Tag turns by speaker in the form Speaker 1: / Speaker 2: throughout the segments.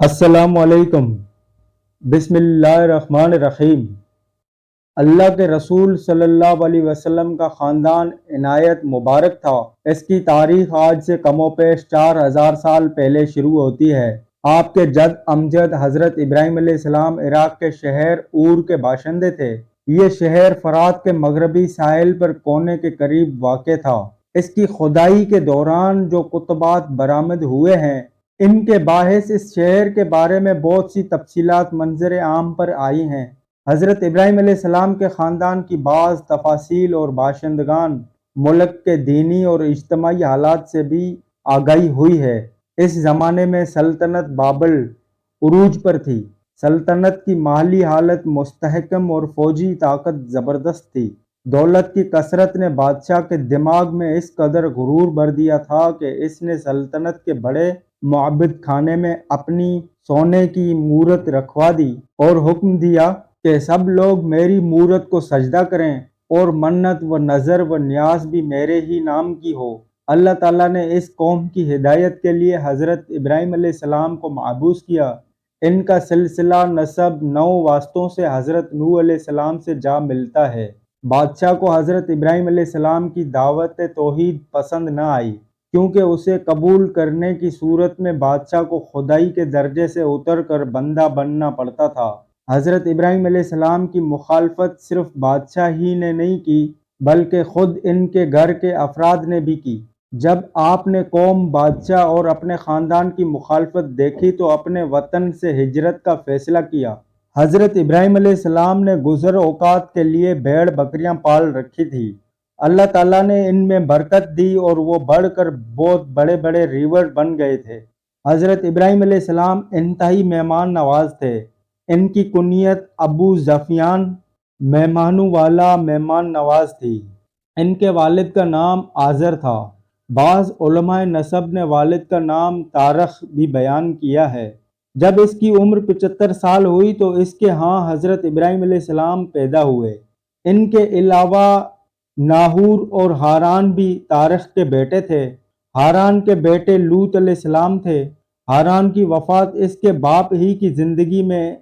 Speaker 1: السلام علیکم۔ بسم اللہ الرحمن الرحیم۔ اللہ کے رسول صلی اللہ علیہ وسلم کا خاندان عنایت مبارک تھا۔ اس کی تاریخ آج سے کم و بیش 4000 سال پہلے شروع ہوتی ہے۔ آپ کے جد امجد حضرت ابراہیم علیہ السلام عراق کے شہر اور کے باشندے تھے۔ یہ شہر فرات کے مغربی ساحل پر کونے کے قریب واقع تھا۔ اس کی کھدائی کے دوران جو کتبات برآمد ہوئے ہیں، ان کے باعث اس شہر کے بارے میں بہت سی تفصیلات منظر عام پر آئی ہیں۔ حضرت ابراہیم علیہ السلام کے خاندان کی بعض تفاصیل اور باشندگان ملک کے دینی اور اجتماعی حالات سے بھی آگاہی ہوئی ہے۔ اس زمانے میں سلطنت بابل عروج پر تھی۔ سلطنت کی مالی حالت مستحکم اور فوجی طاقت زبردست تھی۔ دولت کی کثرت نے بادشاہ کے دماغ میں اس قدر غرور بھر دیا تھا کہ اس نے سلطنت کے بڑے معبد خانے میں اپنی سونے کی مورت رکھوا دی اور حکم دیا کہ سب لوگ میری مورت کو سجدہ کریں اور منت و نظر و نیاز بھی میرے ہی نام کی ہو۔ اللہ تعالیٰ نے اس قوم کی ہدایت کے لیے حضرت ابراہیم علیہ السلام کو مبعوث کیا۔ ان کا سلسلہ نسب 9 واسطوں سے حضرت نوح علیہ السلام سے جا ملتا ہے۔ بادشاہ کو حضرت ابراہیم علیہ السلام کی دعوت توحید پسند نہ آئی، کیونکہ اسے قبول کرنے کی صورت میں بادشاہ کو خدائی کے درجے سے اتر کر بندہ بننا پڑتا تھا۔ حضرت ابراہیم علیہ السلام کی مخالفت صرف بادشاہ ہی نے نہیں کی، بلکہ خود ان کے گھر کے افراد نے بھی کی۔ جب آپ نے قوم، بادشاہ اور اپنے خاندان کی مخالفت دیکھی تو اپنے وطن سے ہجرت کا فیصلہ کیا۔ حضرت ابراہیم علیہ السلام نے گزر اوقات کے لیے بھیڑ بکریاں پال رکھی تھی۔ اللہ تعالیٰ نے ان میں برکت دی اور وہ بڑھ کر بہت بڑے بڑے ریور بن گئے تھے۔ حضرت ابراہیم علیہ السلام انتہائی مہمان نواز تھے۔ ان کی کنیت ابو زفیان، مہمانوں والا، مہمان نواز تھی۔ ان کے والد کا نام آزر تھا۔ بعض علماء نسب نے والد کا نام تارخ بھی بیان کیا ہے۔ جب اس کی عمر 75 سال ہوئی تو اس کے ہاں حضرت ابراہیم علیہ السلام پیدا ہوئے۔ ان کے علاوہ ناہور اور ہاران بھی تارخ کے بیٹے تھے۔ ہاران کے بیٹے لوط علیہ السلام تھے۔ ہاران کی وفات اس کے باپ ہی کی زندگی میں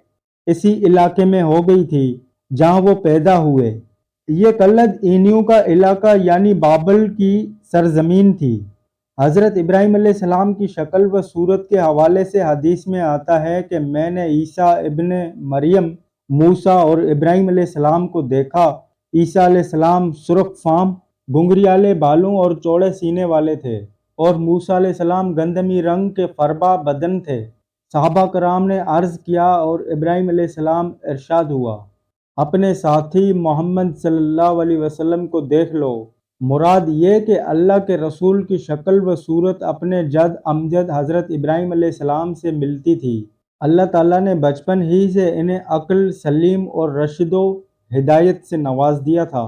Speaker 1: اسی علاقے میں ہو گئی تھی جہاں وہ پیدا ہوئے۔ یہ کلد اینیوں کا علاقہ یعنی بابل کی سرزمین تھی۔ حضرت ابراہیم علیہ السلام کی شکل و صورت کے حوالے سے حدیث میں آتا ہے کہ میں نے عیسیٰ ابن مریم، موسیٰ اور ابراہیم علیہ السلام کو دیکھا۔ عیسیٰ علیہ السلام سرخ فام، گھنگریالے بالوں اور چوڑے سینے والے تھے، اور موسیٰ علیہ السلام گندمی رنگ کے فربا بدن تھے۔ صحابہ کرام نے عرض کیا اور ابراہیم علیہ السلام ارشاد ہوا، اپنے ساتھی محمد صلی اللہ علیہ وسلم کو دیکھ لو۔ مراد یہ کہ اللہ کے رسول کی شکل و صورت اپنے جد امجد حضرت ابراہیم علیہ السلام سے ملتی تھی۔ اللہ تعالیٰ نے بچپن ہی سے انہیں عقل سلیم اور رشد و ہدایت سے نواز دیا تھا۔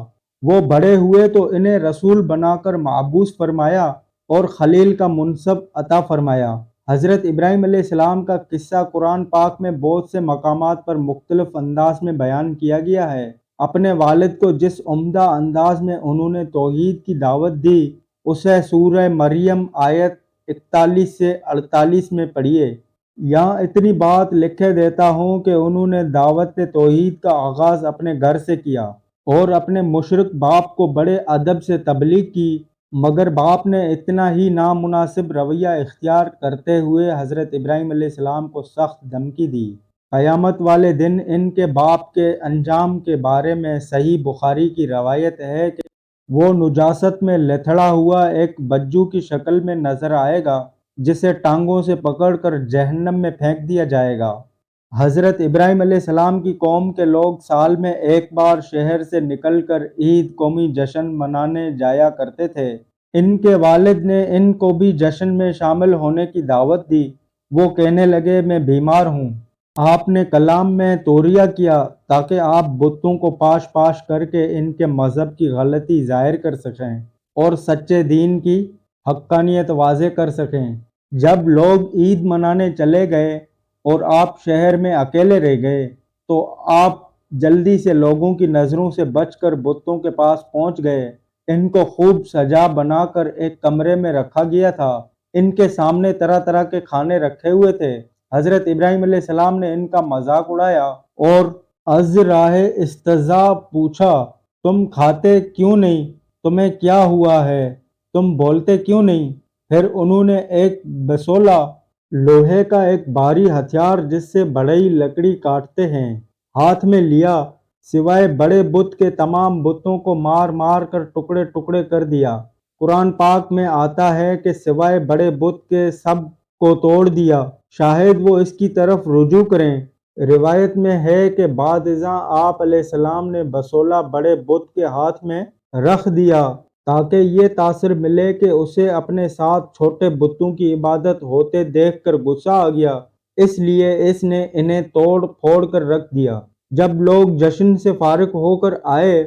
Speaker 1: وہ بڑے ہوئے تو انہیں رسول بنا کر مبعوث فرمایا اور خلیل کا منصب عطا فرمایا۔ حضرت ابراہیم علیہ السلام کا قصہ قرآن پاک میں بہت سے مقامات پر مختلف انداز میں بیان کیا گیا ہے۔ اپنے والد کو جس عمدہ انداز میں انہوں نے توحید کی دعوت دی، اسے سورہ مریم آیت 41 سے 48 میں پڑھیے۔ یہاں اتنی بات لکھے دیتا ہوں کہ انہوں نے دعوت توحید کا آغاز اپنے گھر سے کیا اور اپنے مشرک باپ کو بڑے ادب سے تبلیغ کی، مگر باپ نے اتنا ہی نامناسب رویہ اختیار کرتے ہوئے حضرت ابراہیم علیہ السلام کو سخت دھمکی دی۔ قیامت والے دن ان کے باپ کے انجام کے بارے میں صحیح بخاری کی روایت ہے کہ وہ نجاست میں لتھڑا ہوا ایک بجو کی شکل میں نظر آئے گا، جسے ٹانگوں سے پکڑ کر جہنم میں پھینک دیا جائے گا۔ حضرت ابراہیم علیہ السلام کی قوم کے لوگ سال میں ایک بار شہر سے نکل کر عید قومی جشن منانے جایا کرتے تھے۔ ان کے والد نے ان کو بھی جشن میں شامل ہونے کی دعوت دی۔ وہ کہنے لگے، میں بیمار ہوں۔ آپ نے کلام میں توریہ کیا تاکہ آپ بتوں کو پاش پاش کر کے ان کے مذہب کی غلطی ظاہر کر سکیں اور سچے دین کی حقانیت واضح کر سکیں۔ جب لوگ عید منانے چلے گئے اور آپ شہر میں اکیلے رہ گئے تو آپ جلدی سے لوگوں کی نظروں سے بچ کر بتوں کے پاس پہنچ گئے۔ ان کو خوب سجا بنا کر ایک کمرے میں رکھا گیا تھا۔ ان کے سامنے طرح طرح کے کھانے رکھے ہوئے تھے۔ حضرت ابراہیم علیہ السلام نے ان کا مذاق اڑایا اور از راہ استضاء پوچھا، تم کھاتے کیوں نہیں؟ تمہیں کیا ہوا ہے؟ تم بولتے کیوں نہیں؟ پھر انہوں نے ایک بسولہ، لوہے کا ایک بھاری ہتھیار جس سے بڑئی لکڑی کاٹتے ہیں، ہاتھ میں لیا، سوائے بڑے بت کے تمام بتوں کو مار مار کر ٹکڑے ٹکڑے کر دیا۔ قرآن پاک میں آتا ہے کہ سوائے بڑے بت کے سب کو توڑ دیا، شاید وہ اس کی طرف رجوع کریں۔ روایت میں ہے کہ بعد ازاں آپ علیہ السلام نے بسولہ بڑے بت کے ہاتھ میں رکھ دیا تاکہ یہ تاثر ملے کہ اسے اپنے ساتھ چھوٹے بتوں کی عبادت ہوتے دیکھ کر غصہ آ گیا، اس لیے اس نے انہیں توڑ پھوڑ کر رکھ دیا۔ جب لوگ جشن سے فارغ ہو کر آئے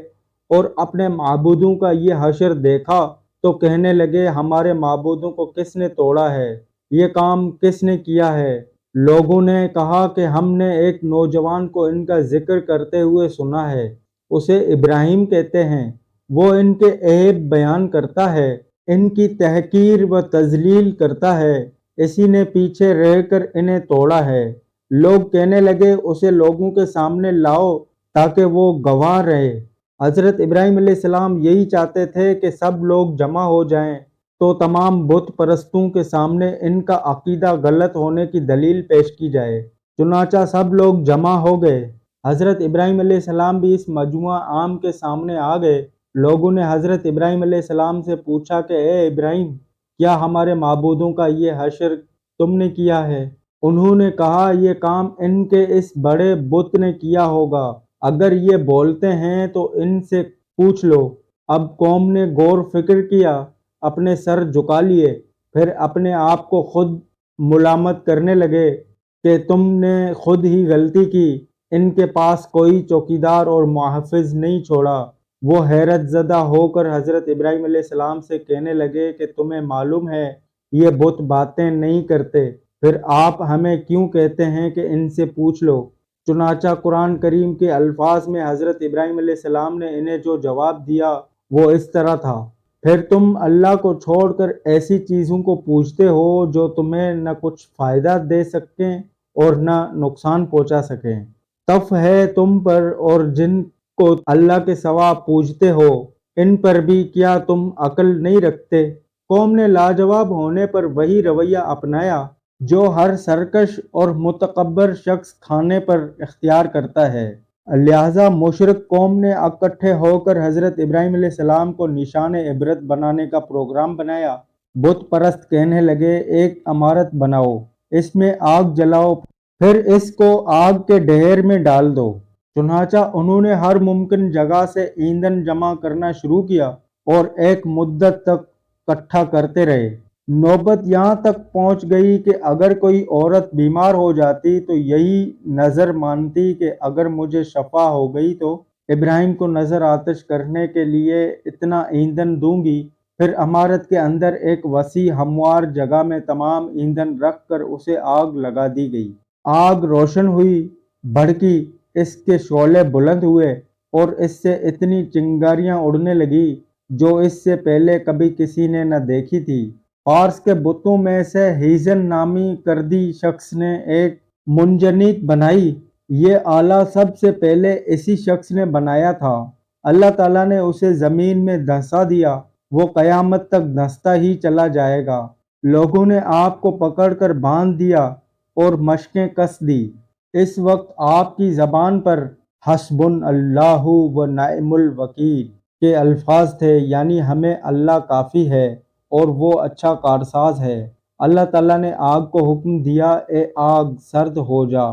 Speaker 1: اور اپنے معبودوں کا یہ حشر دیکھا تو کہنے لگے، ہمارے معبودوں کو کس نے توڑا ہے؟ یہ کام کس نے کیا ہے؟ لوگوں نے کہا کہ ہم نے ایک نوجوان کو ان کا ذکر کرتے ہوئے سنا ہے، اسے ابراہیم کہتے ہیں، وہ ان کے عیب بیان کرتا ہے، ان کی تحقیر و تذلیل کرتا ہے، اسی نے پیچھے رہ کر انہیں توڑا ہے۔ لوگ کہنے لگے، اسے لوگوں کے سامنے لاؤ تاکہ وہ گواہ رہے۔ حضرت ابراہیم علیہ السلام یہی چاہتے تھے کہ سب لوگ جمع ہو جائیں تو تمام بت پرستوں کے سامنے ان کا عقیدہ غلط ہونے کی دلیل پیش کی جائے۔ چنانچہ سب لوگ جمع ہو گئے۔ حضرت ابراہیم علیہ السلام بھی اس مجموعہ عام کے سامنے آ گئے۔ لوگوں نے حضرت ابراہیم علیہ السلام سے پوچھا کہ اے ابراہیم، کیا ہمارے معبودوں کا یہ حشر تم نے کیا ہے؟ انہوں نے کہا، یہ کام ان کے اس بڑے بت نے کیا ہوگا، اگر یہ بولتے ہیں تو ان سے پوچھ لو۔ اب قوم نے غور فکر کیا، اپنے سر جھکا لیے، پھر اپنے آپ کو خود ملامت کرنے لگے کہ تم نے خود ہی غلطی کی، ان کے پاس کوئی چوکیدار اور محافظ نہیں چھوڑا۔ وہ حیرت زدہ ہو کر حضرت ابراہیم علیہ السلام سے کہنے لگے کہ تمہیں معلوم ہے یہ بت باتیں نہیں کرتے، پھر آپ ہمیں کیوں کہتے ہیں کہ ان سے پوچھ لو؟ چنانچہ قرآن کریم کے الفاظ میں حضرت ابراہیم علیہ السلام نے انہیں جو جواب دیا وہ اس طرح تھا، پھر تم اللہ کو چھوڑ کر ایسی چیزوں کو پوچھتے ہو جو تمہیں نہ کچھ فائدہ دے سکیں اور نہ نقصان پہنچا سکیں۔ تف ہے تم پر اور جن کو اللہ کے سوا پوجتے ہو، ان پر بھی کیا تم عقل نہیں رکھتے؟ قوم نے لاجواب ہونے پر وہی رویہ اپنایا جو ہر سرکش اور متکبر شخص کھانے پر اختیار کرتا ہے۔ لہذا مشرک قوم نے اکٹھے ہو کر حضرت ابراہیم علیہ السلام کو نشان عبرت بنانے کا پروگرام بنایا۔ بت پرست کہنے لگے، ایک عمارت بناؤ، اس میں آگ جلاؤ، پھر اس کو آگ کے ڈھیر میں ڈال دو۔ چنانچہ انہوں نے ہر ممکن جگہ سے ایندھن جمع کرنا شروع کیا اور ایک مدت تک اکٹھا کرتے رہے۔ نوبت یہاں تک پہنچ گئی کہ اگر کوئی عورت بیمار ہو جاتی تو یہی نظر مانتی کہ اگر مجھے شفا ہو گئی تو ابراہیم کو نظر آتش کرنے کے لیے اتنا ایندھن دوں گی۔ پھر عمارت کے اندر ایک وسیع ہموار جگہ میں تمام ایندھن رکھ کر اسے آگ لگا دی گئی۔ آگ روشن ہوئی، بھڑکی، اس کے شعلے بلند ہوئے اور اس سے اتنی چنگاریاں اڑنے لگی جو اس سے پہلے کبھی کسی نے نہ دیکھی تھی۔ فارس کے بتوں میں سے ہیزن نامی کردی شخص نے ایک منجنیق بنائی۔ یہ آلہ سب سے پہلے اسی شخص نے بنایا تھا۔ اللہ تعالیٰ نے اسے زمین میں دھنسا دیا، وہ قیامت تک دھنستا ہی چلا جائے گا۔ لوگوں نے آپ کو پکڑ کر باندھ دیا اور مشقیں کس دی۔ اس وقت آپ کی زبان پر حسبن اللہ و نعم الوکیل کے الفاظ تھے، یعنی ہمیں اللہ کافی ہے اور وہ اچھا کارساز ہے۔ اللہ تعالیٰ نے آگ کو حکم دیا، اے آگ سرد ہو جا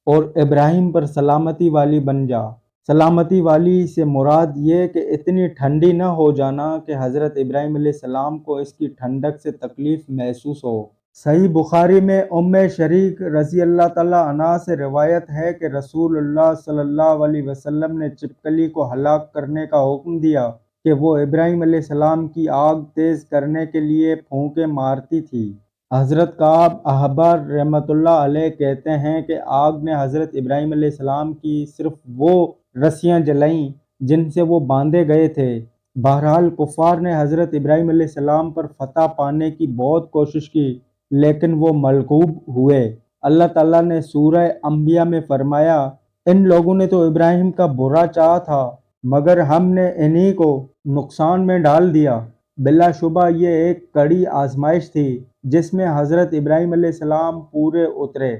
Speaker 1: اور ابراہیم پر سلامتی والی بن جا۔ سلامتی والی سے مراد یہ کہ اتنی ٹھنڈی نہ ہو جانا کہ حضرت ابراہیم علیہ السلام کو اس کی ٹھنڈک سے تکلیف محسوس ہو۔ صحیح بخاری میں ام شریک رضی اللہ تعالیٰ عنہا سے روایت ہے کہ رسول اللہ صلی اللہ علیہ وسلم نے چھپکلی کو ہلاک کرنے کا حکم دیا کہ وہ ابراہیم علیہ السلام کی آگ تیز کرنے کے لیے پھونکے مارتی تھی۔ حضرت کعب احبار رحمۃ اللہ علیہ کہتے ہیں کہ آگ نے حضرت ابراہیم علیہ السلام کی صرف وہ رسیاں جلائیں جن سے وہ باندھے گئے تھے۔ بہرحال کفار نے حضرت ابراہیم علیہ السلام پر فتح پانے کی بہت کوشش کی لیکن وہ مغلوب ہوئے۔ اللہ تعالیٰ نے سورہ انبیاء میں فرمایا، ان لوگوں نے تو ابراہیم کا برا چاہا تھا مگر ہم نے انہی کو نقصان میں ڈال دیا۔ بلا شبہ یہ ایک کڑی آزمائش تھی جس میں حضرت ابراہیم علیہ السلام پورے اترے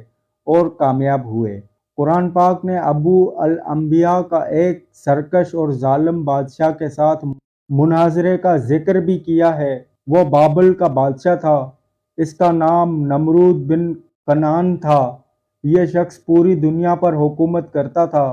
Speaker 1: اور کامیاب ہوئے۔ قرآن پاک نے ابو الانبیاء کا ایک سرکش اور ظالم بادشاہ کے ساتھ مناظرے کا ذکر بھی کیا ہے۔ وہ بابل کا بادشاہ تھا، اس کا نام نمرود بن کنعان تھا۔ یہ شخص پوری دنیا پر حکومت کرتا تھا۔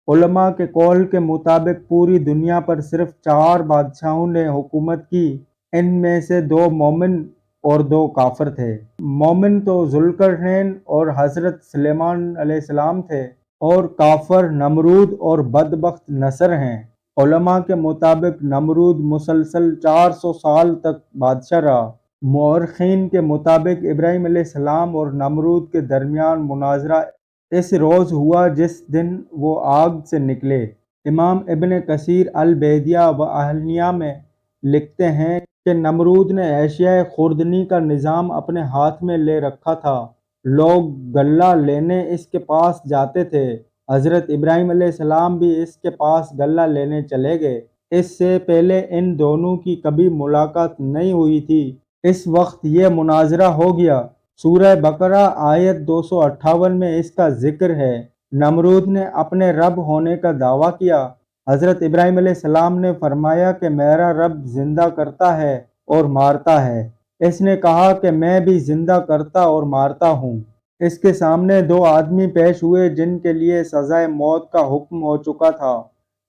Speaker 1: علماء کے قول کے مطابق پوری دنیا پر صرف 4 بادشاہوں نے حکومت کی، ان میں سے 2 مومن اور 2 کافر تھے۔ مومن تو ذوالقرنین اور حضرت سلیمان علیہ السلام تھے، اور کافر نمرود اور بدبخت نصر ہیں۔ علماء کے مطابق نمرود مسلسل 400 سال تک بادشاہ رہا۔ مورخین کے مطابق ابراہیم علیہ السلام اور نمرود کے درمیان مناظرہ اس روز ہوا جس دن وہ آگ سے نکلے۔ امام ابن کثیر البدیہ و النہایہ میں لکھتے ہیں کہ نمرود نے اشیاء خوردنی کا نظام اپنے ہاتھ میں لے رکھا تھا۔ لوگ غلہ لینے اس کے پاس جاتے تھے۔ حضرت ابراہیم علیہ السلام بھی اس کے پاس غلہ لینے چلے گئے۔ اس سے پہلے ان دونوں کی کبھی ملاقات نہیں ہوئی تھی۔ اس وقت یہ مناظرہ ہو گیا۔ سورہ بقرہ آیت 258 میں اس کا ذکر ہے۔ نمرود نے اپنے رب ہونے کا دعویٰ کیا۔ حضرت ابراہیم علیہ السلام نے فرمایا کہ میرا رب زندہ کرتا ہے اور مارتا ہے۔ اس نے کہا کہ میں بھی زندہ کرتا اور مارتا ہوں۔ اس کے سامنے 2 آدمی پیش ہوئے جن کے لیے سزائے موت کا حکم ہو چکا تھا۔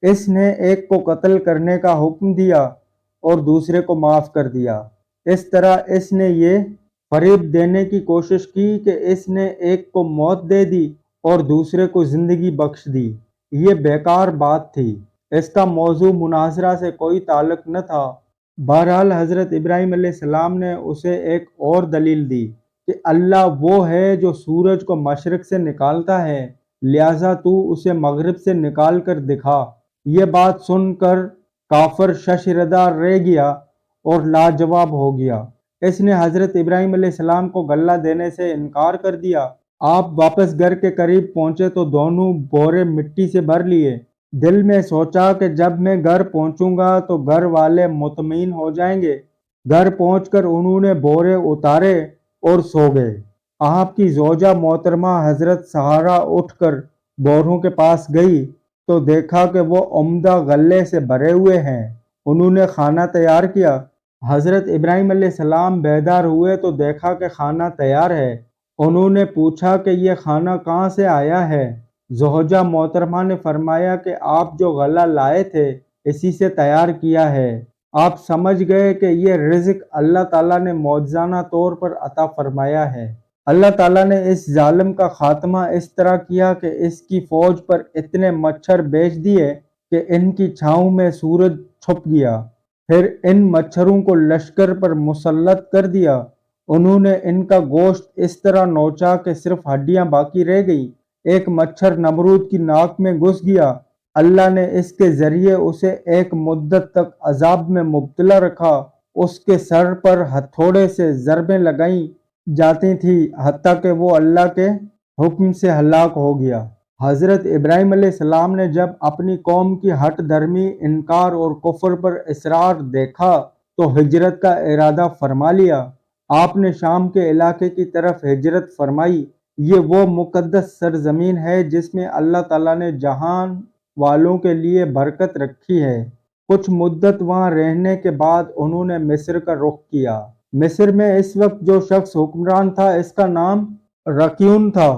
Speaker 1: اس نے ایک کو قتل کرنے کا حکم دیا اور دوسرے کو معاف کر دیا۔ اس طرح اس نے یہ فریب دینے کی کوشش کی کہ اس نے ایک کو موت دے دی اور دوسرے کو زندگی بخش دی۔ یہ بیکار بات تھی، اس کا موضوع مناظرہ سے کوئی تعلق نہ تھا۔ بہرحال حضرت ابراہیم علیہ السلام نے اسے ایک اور دلیل دی کہ اللہ وہ ہے جو سورج کو مشرق سے نکالتا ہے، لہٰذا تو اسے مغرب سے نکال کر دکھا۔ یہ بات سن کر کافر ششردہ رہ گیا اور لاجواب ہو گیا۔ اس نے حضرت ابراہیم علیہ السلام کو غلہ دینے سے انکار کر دیا۔ آپ واپس گھر کے قریب پہنچے تو دونوں بورے مٹی سے بھر لیے۔ دل میں سوچا کہ جب میں گھر پہنچوں گا تو گھر والے مطمئن ہو جائیں گے۔ گھر پہنچ کر انہوں نے بورے اتارے اور سو گئے۔ آپ کی زوجہ محترمہ حضرت سارہ اٹھ کر بوروں کے پاس گئی تو دیکھا کہ وہ عمدہ غلے سے بھرے ہوئے ہیں۔ انہوں نے کھانا تیار کیا۔ حضرت ابراہیم علیہ السلام بیدار ہوئے تو دیکھا کہ کھانا تیار ہے۔ انہوں نے پوچھا کہ یہ کھانا کہاں سے آیا ہے؟ زوجہ محترمہ نے فرمایا کہ آپ جو غلہ لائے تھے اسی سے تیار کیا ہے۔ آپ سمجھ گئے کہ یہ رزق اللہ تعالیٰ نے معجزانہ طور پر عطا فرمایا ہے۔ اللہ تعالیٰ نے اس ظالم کا خاتمہ اس طرح کیا کہ اس کی فوج پر اتنے مچھر بھیج دیے کہ ان کی چھاؤں میں سورج چھپ گیا۔ پھر ان مچھروں کو لشکر پر مسلط کر دیا۔ انہوں نے ان کا گوشت اس طرح نوچا کہ صرف ہڈیاں باقی رہ گئیں۔ ایک مچھر نمرود کی ناک میں گھس گیا۔ اللہ نے اس کے ذریعے اسے ایک مدت تک عذاب میں مبتلا رکھا۔ اس کے سر پر ہتھوڑے سے ضربیں لگائی جاتی تھیں حتیٰ کہ وہ اللہ کے حکم سے ہلاک ہو گیا۔ حضرت ابراہیم علیہ السلام نے جب اپنی قوم کی ہٹ درمی، انکار اور کفر پر اصرار دیکھا تو ہجرت کا ارادہ فرما لیا۔ آپ نے شام کے علاقے کی طرف ہجرت فرمائی۔ یہ وہ مقدس سرزمین ہے جس میں اللہ تعالیٰ نے جہان والوں کے لیے برکت رکھی ہے۔ کچھ مدت وہاں رہنے کے بعد انہوں نے مصر کا رخ کیا۔ مصر میں اس وقت جو شخص حکمران تھا اس کا نام رقیون تھا۔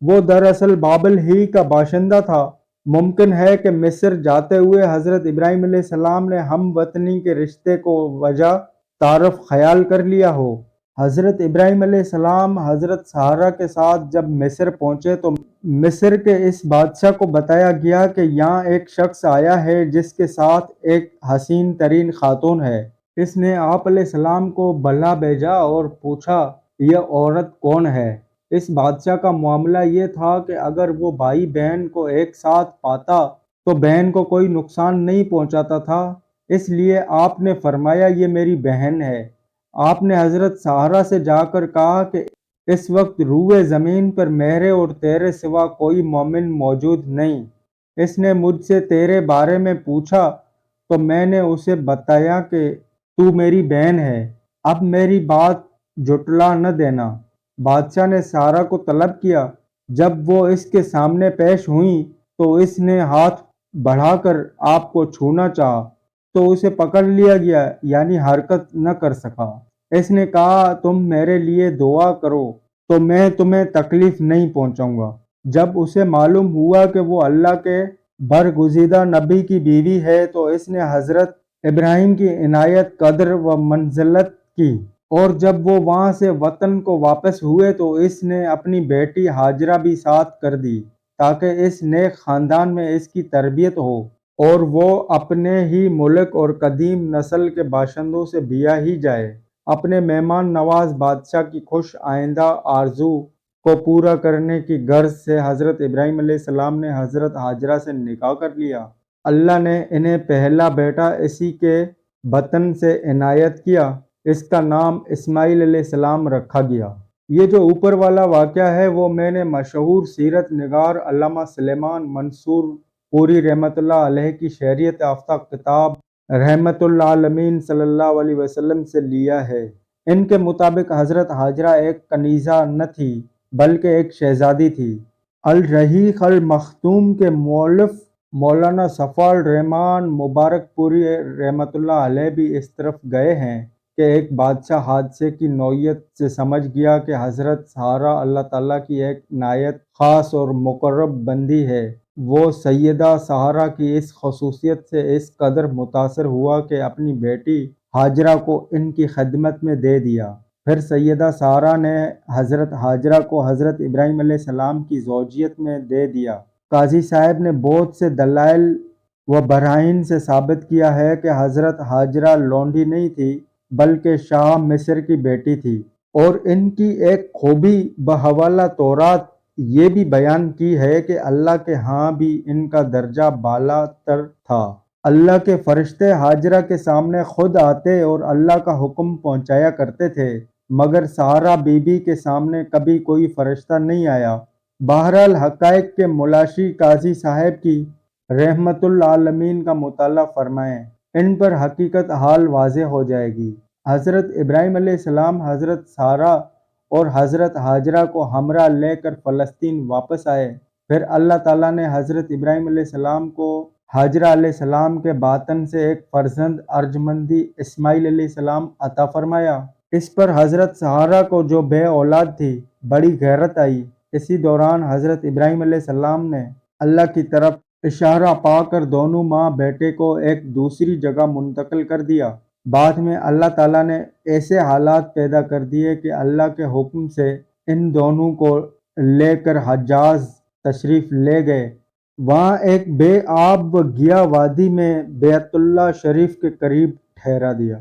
Speaker 1: وہ دراصل بابل ہی کا باشندہ تھا۔ ممکن ہے کہ مصر جاتے ہوئے حضرت ابراہیم علیہ السلام نے ہم وطنی کے رشتے کو وجہ تعارف خیال کر لیا ہو۔ حضرت ابراہیم علیہ السلام حضرت سارہ کے ساتھ جب مصر پہنچے تو مصر کے اس بادشاہ کو بتایا گیا کہ یہاں ایک شخص آیا ہے جس کے ساتھ ایک حسین ترین خاتون ہے۔ اس نے آپ علیہ السلام کو بلا بھیجا اور پوچھا یہ عورت کون ہے؟ اس بادشاہ کا معاملہ یہ تھا کہ اگر وہ بھائی بہن کو ایک ساتھ پاتا تو بہن کو کوئی نقصان نہیں پہنچاتا تھا، اس لیے آپ نے فرمایا یہ میری بہن ہے۔ آپ نے حضرت سارہ سے جا کر کہا کہ اس وقت روئے زمین پر میرے اور تیرے سوا کوئی مومن موجود نہیں۔ اس نے مجھ سے تیرے بارے میں پوچھا تو میں نے اسے بتایا کہ تو میری بہن ہے، اب میری بات جھٹلا نہ دینا۔ بادشاہ نے سارہ کو طلب کیا، جب وہ اس کے سامنے پیش ہوئیں تو اس نے ہاتھ بڑھا کر آپ کو چھونا چاہا تو اسے پکڑ لیا گیا، یعنی حرکت نہ کر سکا۔ اس نے کہا تم میرے لیے دعا کرو تو میں تمہیں تکلیف نہیں پہنچاؤں گا۔ جب اسے معلوم ہوا کہ وہ اللہ کے برگزیدہ نبی کی بیوی ہے تو اس نے حضرت ابراہیم کی عنایت قدر و منزلت کی، اور جب وہ وہاں سے وطن کو واپس ہوئے تو اس نے اپنی بیٹی ہاجرہ بھی ساتھ کر دی تاکہ اس نیک خاندان میں اس کی تربیت ہو اور وہ اپنے ہی ملک اور قدیم نسل کے باشندوں سے بیاہ ہی جائے۔ اپنے مہمان نواز بادشاہ کی خوش آئندہ آرزو کو پورا کرنے کی غرض سے حضرت ابراہیم علیہ السلام نے حضرت ہاجرہ سے نکاح کر لیا۔ اللہ نے انہیں پہلا بیٹا اسی کے بطن سے عنایت کیا، اس کا نام اسماعیل علیہ السلام رکھا گیا۔ یہ جو اوپر والا واقعہ ہے وہ میں نے مشہور سیرت نگار علامہ سلیمان منصور پوری رحمۃ اللہ علیہ کی شہریت یافتہ کتاب رحمت العالمین صلی اللہ علیہ وسلم سے لیا ہے۔ ان کے مطابق حضرت ہاجرہ ایک کنیزہ نہ تھی بلکہ ایک شہزادی تھی۔ الرحیق المختوم کے مؤلف مولانا صفا الرحمان مبارک پوری رحمت اللہ علیہ بھی اس طرف گئے ہیں کہ ایک بادشاہ حادثے کی نوعیت سے سمجھ گیا کہ حضرت سارہ اللہ تعالیٰ کی ایک نہایت خاص اور مقرب بندی ہے۔ وہ سیدہ سارہ کی اس خصوصیت سے اس قدر متاثر ہوا کہ اپنی بیٹی ہاجرہ کو ان کی خدمت میں دے دیا۔ پھر سیدہ سارہ نے حضرت ہاجرہ کو حضرت ابراہیم علیہ السلام کی زوجیت میں دے دیا۔ قاضی صاحب نے بہت سے دلائل و براہین سے ثابت کیا ہے کہ حضرت ہاجرہ لونڈی نہیں تھی بلکہ شاہ مصر کی بیٹی تھی، اور ان کی ایک خوبی بحوالہ تورات یہ بھی بیان کی ہے کہ اللہ کے ہاں بھی ان کا درجہ بالا تر تھا۔ اللہ کے فرشتے ہاجرہ کے سامنے خود آتے اور اللہ کا حکم پہنچایا کرتے تھے، مگر سارہ بی بی کے سامنے کبھی کوئی فرشتہ نہیں آیا۔ بہرحال حقائق کے ملاشی قاضی صاحب کی رحمت العالمین کا مطالعہ فرمائیں، ان پر حقیقت حال واضح ہو جائے گی۔ حضرت ابراہیم علیہ السلام حضرت سارہ اور حضرت ہاجرہ کو ہمراہ لے کر فلسطین واپس آئے۔ پھر اللہ تعالیٰ نے حضرت ابراہیم علیہ السلام کو ہاجرہ علیہ السلام کے باطن سے ایک فرزند ارجمندی اسماعیل علیہ السلام عطا فرمایا۔ اس پر حضرت سارہ کو جو بے اولاد تھی بڑی غیرت آئی۔ اسی دوران حضرت ابراہیم علیہ السلام نے اللہ کی طرف اشارہ پا کر دونوں ماں بیٹے کو ایک دوسری جگہ منتقل کر دیا۔ بعد میں اللہ تعالیٰ نے ایسے حالات پیدا کر دیے کہ اللہ کے حکم سے ان دونوں کو لے کر حجاز تشریف لے گئے۔ وہاں ایک بے آب و گیا وادی میں بیت اللہ شریف کے قریب ٹھہرا دیا۔